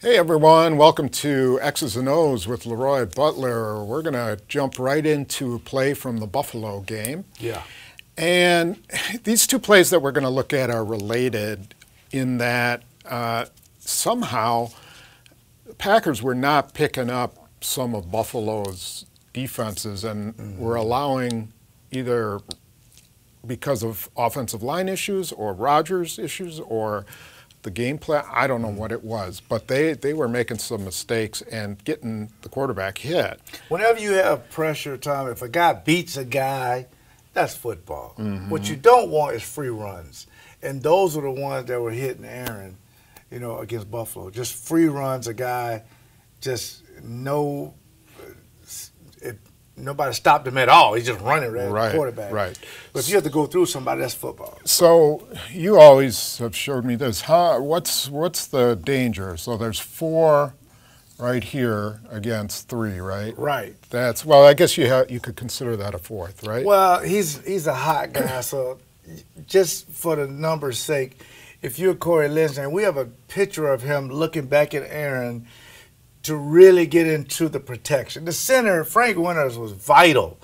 Hey everyone, welcome to X's and O's with LeRoy Butler. We're going to jump right into a play from the Buffalo game. Yeah. And these two plays that we're going to look at are related in that somehow the Packers were not picking up some of Buffalo's defenses and were allowing, either because of offensive line issues or Rodgers issues or the game plan, I don't know what it was, but they were making some mistakes and getting the quarterback hit. Whenever you have pressure, Tom, if a guy beats a guy, that's football. What you don't want is free runs. And those are the ones that were hitting Aaron, against Buffalo. Just free runs, a guy just nobody stopped him at all. He's just running right at the quarterback. Right. But if you have to go through somebody, that's football. So you always have showed me this. What's the danger? So there's 4 right here against 3, right? Right. Well, I guess you could consider that a 4th, right? Well, he's a hot guy, so just for the numbers' sake, if you're Corey Linsley, and we have a picture of him looking back at Aaron to really get into the protection. The center, Frank Winters, was vital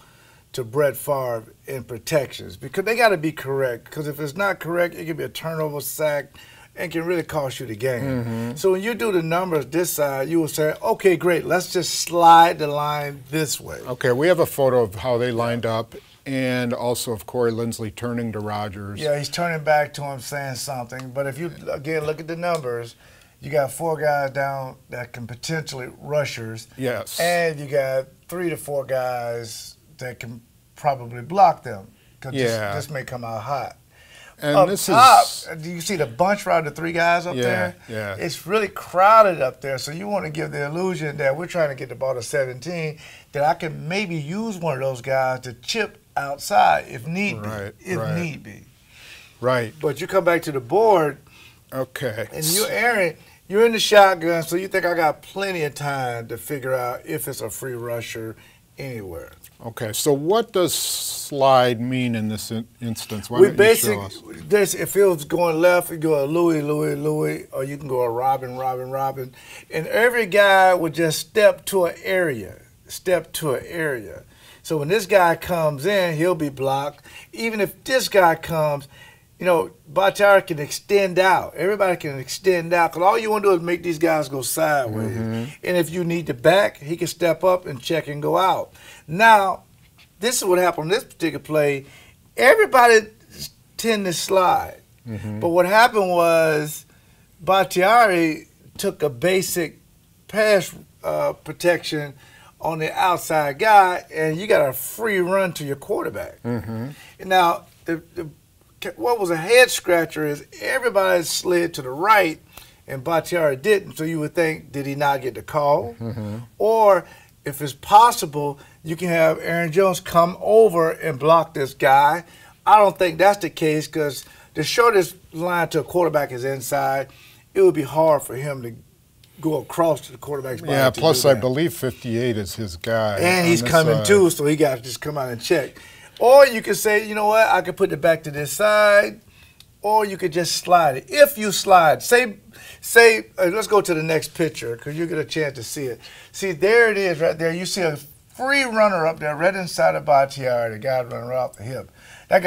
to Brett Favre in protections because they got to be correct. Because if it's not correct, it can be a turnover, sack, and can really cost you the game. So when you do the numbers this side, you will say, okay, great, let's just slide the line this way. Okay, we have a photo of how they lined up and also of Corey Linsley turning to Rodgers. Yeah, he's turning back to him saying something. But if you, again, look at the numbers, you got 4 guys down that can potentially rushers. Yes. And you got 3 to 4 guys that can probably block them. Because this may come out hot. And up this top, is, do you see the bunch right, the 3 guys up there? Yeah. It's really crowded up there. So you want to give the illusion that we're trying to get the ball to 17, that I can maybe use one of those guys to chip outside if need be. Right. But you come back to the board. Okay. And you're in the shotgun, so you think I got plenty of time to figure out if it's a free rusher anywhere. Okay, so what does slide mean in this instance? Why We don't you show basically, us? if it was going left, you go a Louis, or you can go a Robin. And every guy would just step to an area. So when this guy comes in, he'll be blocked. Even if this guy comes, Bakhtiari can extend out. Everybody can extend out because all you want to do is make these guys go sideways. And if you need the back, he can step up and check and go out. Now, this is what happened on this particular play. Everybody tend to slide. But what happened was Bakhtiari took a basic pass protection on the outside guy, and you got a free run to your quarterback. Now, what was a head scratcher is everybody slid to the right and Bakhtiari didn't, so you would think, did he not get the call? Or if it's possible, you can have Aaron Jones come over and block this guy. I don't think that's the case because the shortest line to a quarterback is inside. It would be hard for him to go across to the quarterback's body. Yeah, plus I believe 58 is his guy. And he's coming too, so he got to just come out and check. Or you could say, you know what, I could put it back to this side, or you could just slide it. If you slide, say, let's go to the next picture because you get a chance to see it. See, there it is right there. You see a free runner up there right inside of Bakhtiari, the guy running right off the hip. That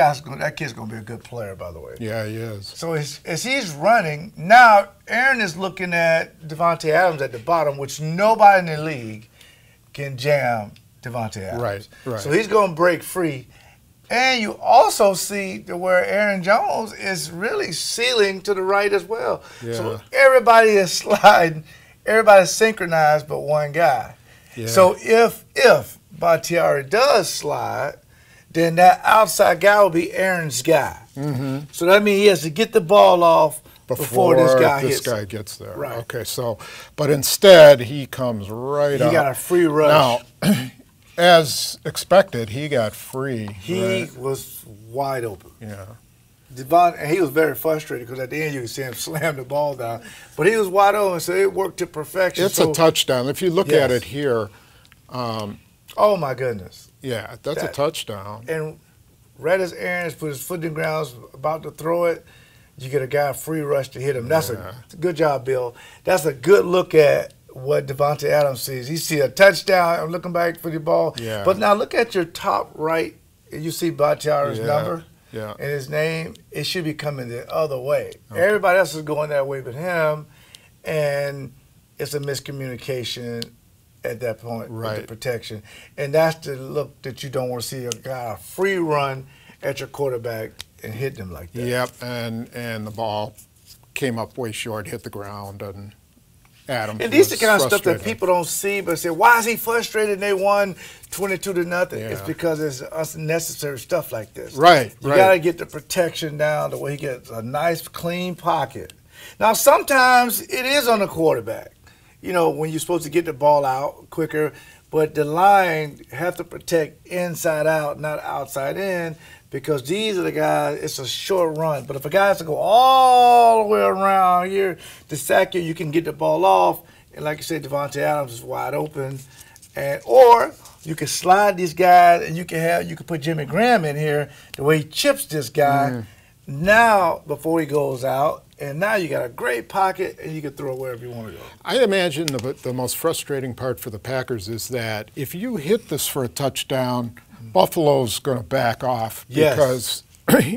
kid's going to be a good player, by the way. Yeah, he is. So as he's running, now Aaron is looking at Devontae Adams at the bottom, which nobody in the league can jam Devontae Adams. Right. So he's going to break free. And you also see where Aaron Jones is really sealing to the right as well. Yeah. So everybody is sliding. Everybody's synchronized but one guy. Yeah. So if Bakhtiari does slide, then that outside guy will be Aaron's guy. So that means he has to get the ball off before this guy gets there. Right. Okay, so, but instead he comes right up. He got a free rush. Now, as expected, he got free. He was wide open. Yeah. And he was very frustrated because at the end you could see him slam the ball down. But he was wide open, so it worked to perfection. It's a touchdown. If you look at it here. Oh, my goodness. Yeah, that's a touchdown. And right as Aaron put his foot in the ground, was about to throw it, you get a guy free rush to hit him. That's a good job, Bill. That's a good look at what Devontae Adams sees. He see a touchdown. I'm looking back for the ball. Yeah. But now look at your top right. You see Bakhtiari's number and his name. It should be coming the other way. Okay. Everybody else is going that way but him, and it's a miscommunication at that point with the protection. And that's the look that you don't want to see, a guy free run at your quarterback and hit them like that. Yep, and the ball came up way short, hit the ground, and Adams. And these are the kind of stuff that people don't see, but say, why is he frustrated? And they won 22-0. Yeah. It's because it's unnecessary stuff like this. Right. You got to get the protection down the way he gets a nice, clean pocket. Now, sometimes it is on the quarterback. You know, when you're supposed to get the ball out quicker, but the line have to protect inside out, not outside in, because these are the guys, it's a short run. But if a guy has to go all the way around here to sack you, you can get the ball off. And like you said, Devontae Adams is wide open. Or you can slide these guys, and you can put Jimmy Graham in here, the way he chips this guy now before he goes out. And now you got a great pocket, and you can throw wherever you want to go. I imagine the most frustrating part for the Packers is that if you hit this for a touchdown, Buffalo's going to back off because,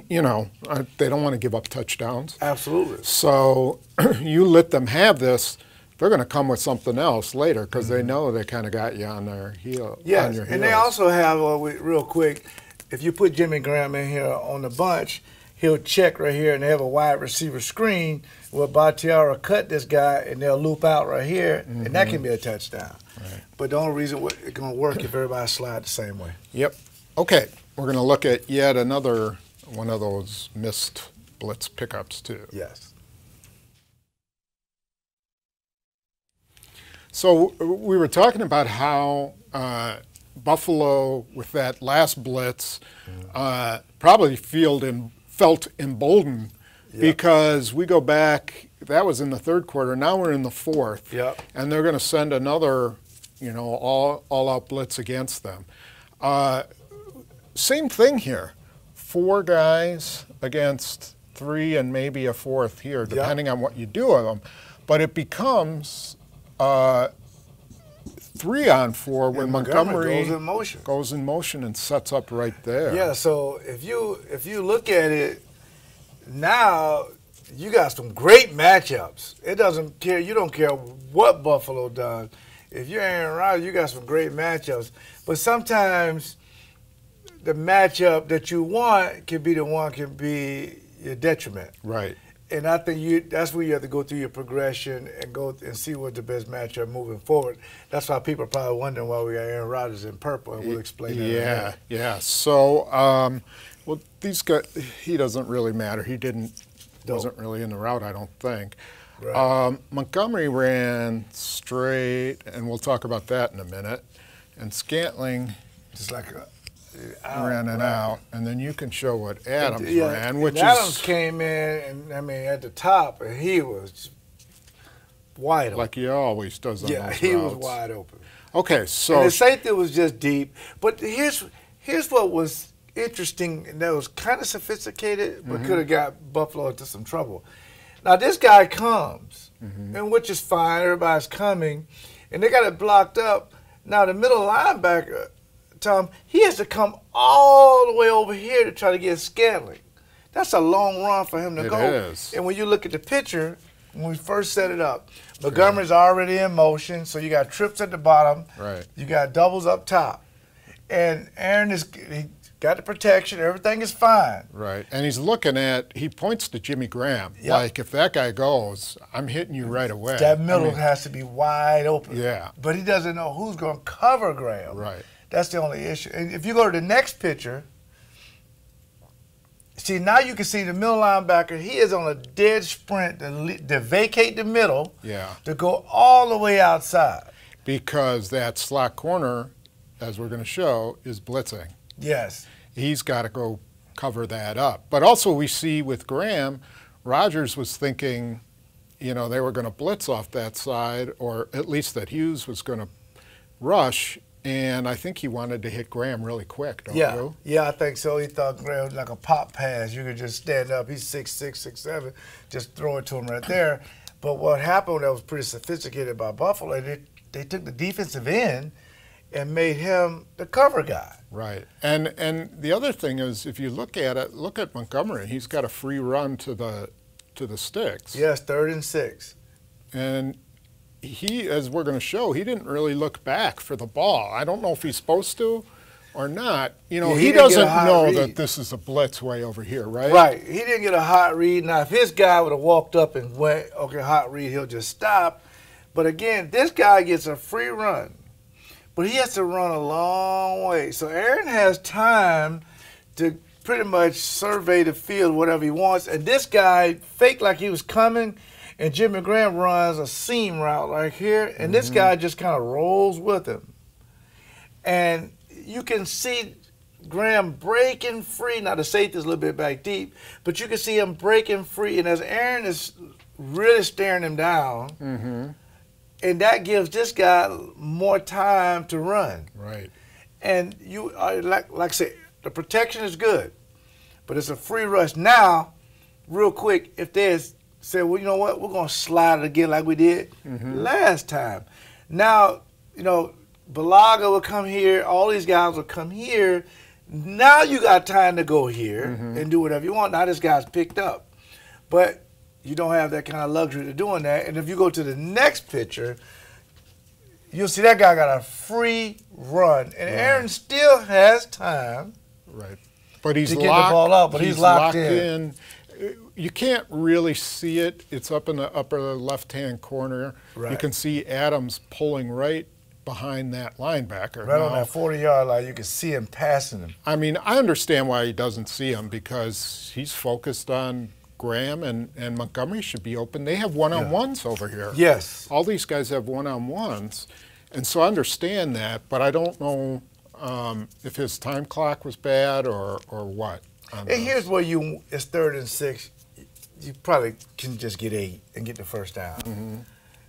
you know, they don't want to give up touchdowns. Absolutely. So you let them have this, they're going to come with something else later because they know they kind of got you on their heel. Yes, on your and they also have, real quick, if you put Jimmy Graham in here on the bunch, he'll check right here, and they have a wide receiver screen where Bakhtiari cut this guy, and they'll loop out right here, and that can be a touchdown. Right. But the only reason it's going to work if everybody slide the same way. Yep. Okay, we're going to look at yet another one of those missed blitz pickups too. Yes. So we were talking about how Buffalo, with that last blitz, probably felt emboldened because we go back, that was in the third quarter, now we're in the fourth, and they're going to send another, you know, all-out blitz against them. Same thing here, 4 guys against 3 and maybe a fourth here, depending on what you do with them, but it becomes 3 on 4 when Montgomery goes in motion and sets up right there. Yeah, so if you look at it now, you got some great matchups. It doesn't care. You don't care what Buffalo does. If you're Aaron Rodgers, you got some great matchups. But sometimes the matchup that you want can be your detriment. Right. And I think that's where you have to go through your progression and go and see what the best matchup moving forward. That's why people are probably wondering why we got Aaron Rodgers in purple, and we'll explain that. Yeah. So, well, these guys, he doesn't really matter. He wasn't really in the route, I don't think. Right. Montgomery ran straight, and we'll talk about that in a minute. And Scantling just like ran it out, and then you can show what Adams ran, which Adams came in, and I mean at the top, and he was wide open, like he always does on those he routes. was wide open. Okay, so and the safety was just deep, but here's what was interesting, and that was kind of sophisticated, but could have got Buffalo into some trouble. Now this guy comes, and which is fine, everybody's coming, and they got it blocked up. Now the middle linebacker, Tom, he has to come all the way over here to try to get Scantling. That's a long run for him to go. It is. And when you look at the picture, when we first set it up, Montgomery's already in motion, so you got trips at the bottom. Right. You got doubles up top. And Aaron he got the protection. Everything is fine. Right. And he points to Jimmy Graham. Yep. Like, if that guy goes, I'm hitting you right away. That middle has to be wide open. Yeah. But he doesn't know who's going to cover Graham. Right. That's the only issue. And if you go to the next picture, see, now you can see the middle linebacker. He is on a dead sprint to vacate the middle to go all the way outside. Because that slot corner, as we're going to show, is blitzing. Yes. He's got to go cover that up. But also we see with Graham, Rodgers was thinking, you know, they were going to blitz off that side, or at least that Hughes was going to rush. And I think he wanted to hit Graham really quick, don't you? Yeah, I think so. He thought Graham was like a pop pass. You could just stand up. He's 6'6", 6'7", just throw it to him right there. But what happened that was pretty sophisticated by Buffalo, they took the defensive end and made him the cover guy. Right. And the other thing is, if you look at it, look at Montgomery. He's got a free run to the sticks. Yes, 3rd and 6. And he, as we're going to show, he didn't really look back for the ball. I don't know if he's supposed to or not. You know, he doesn't know that this is a blitz way over here, right? Right. He didn't get a hot read. Now, if his guy would have walked up and went, okay, hot read, he'll just stop. But again, this guy gets a free run. But he has to run a long way. So Aaron has time to pretty much survey the field, whatever he wants. And this guy faked like he was coming, and Jimmy Graham runs a seam route right here, and this guy just kind of rolls with him. And you can see Graham breaking free. Now, the safety is a little bit back deep, but you can see him breaking free. And as Aaron is really staring him down, and that gives this guy more time to run. Right. And you like I said, the protection is good, but it's a free rush. Now, real quick, if there's say, well, you know what, we're gonna slide it again like we did last time. Now, you know, Balaga will come here, all these guys will come here. Now you got time to go here and do whatever you want. Now this guy's picked up. But you don't have that kind of luxury to doing that. And if you go to the next picture, you'll see that guy got a free run. And Aaron still has time. Right. But he's to get the ball out, but he's locked in. You can't really see it. It's up in the upper left-hand corner. Right. You can see Adams pulling right behind that linebacker. Right on that 40-yard line, you can see him passing him. I mean, I understand why he doesn't see him, because he's focused on Graham, and Montgomery should be open. They have one-on-ones over here. Yes. All these guys have one-on-ones. And so I understand that, but I don't know if his time clock was bad or what. And here's where it's 3rd and 6. You probably can just get 8 and get the first down.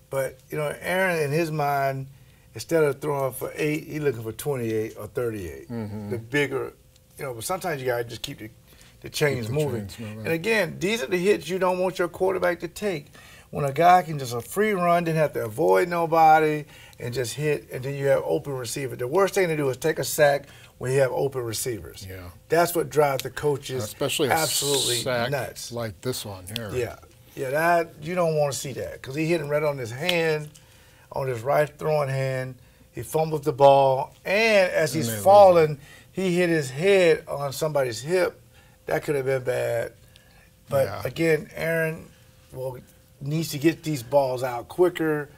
But, you know, Aaron, in his mind, instead of throwing for 8, he's looking for 28 or 38. The bigger, you know, but sometimes you got to just keep the chains moving. And again, these are the hits you don't want your quarterback to take. When a guy can just a free run, didn't have to avoid nobody, and just hit, and then you have open receiver. The worst thing to do is take a sack when you have open receivers. Yeah. That's what drives the coaches especially absolutely a sack nuts. Like this one here. Yeah. Yeah, that you don't want to see that, because he hit him right on his hand, on his right throwing hand. He fumbled the ball, and as he's falling, he hit his head on somebody's hip. That could have been bad. But again, Aaron needs to get these balls out quicker,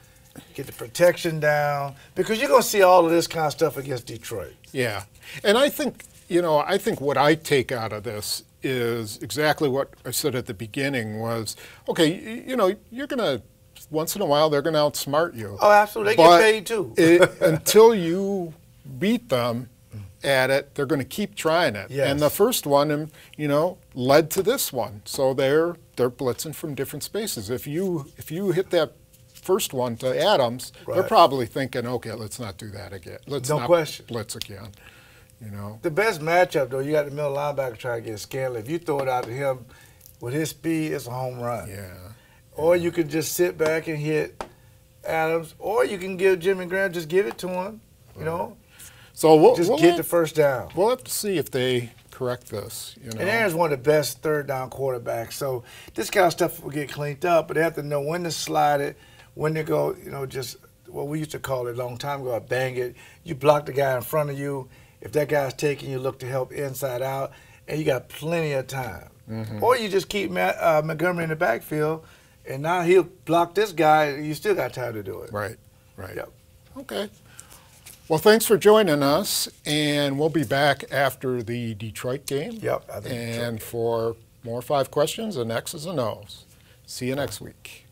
get the protection down, because you're going to see all of this kind of stuff against Detroit. Yeah. And I think, you know, I think what I take out of this is exactly what I said at the beginning was, okay, you know, you're going to, once in a while, they're going to outsmart you. Oh, absolutely. They get paid, too. Until you beat them at it, they're going to keep trying it. Yes. And the first one, you know, led to this one. So they're blitzing from different spaces. If you hit that first one to Adams, they're probably thinking, okay, let's not do that again. Let's not blitz again. You know. The best matchup, though, you got the middle linebacker trying to get Scanlon. If you throw it out to him with his speed, it's a home run. Yeah. Or you could just sit back and hit Adams, or you can give Jimmy Graham, just give it to him, you know. So we'll get the first down. We'll have to see if they correct this. You know. And Aaron's one of the best third down quarterbacks. So this kind of stuff will get cleaned up, but they have to know when to slide it, when to go, you know, just what we used to call it a long time ago, bang it. You block the guy in front of you. If that guy's taking you, look to help inside out, and you got plenty of time. Or you just keep Montgomery in the backfield, and now he'll block this guy. You still got time to do it. Right, right. Yep. Okay. Well, thanks for joining us, and we'll be back after the Detroit game. Yep. And for more 5 questions and X's and O's. See you next week.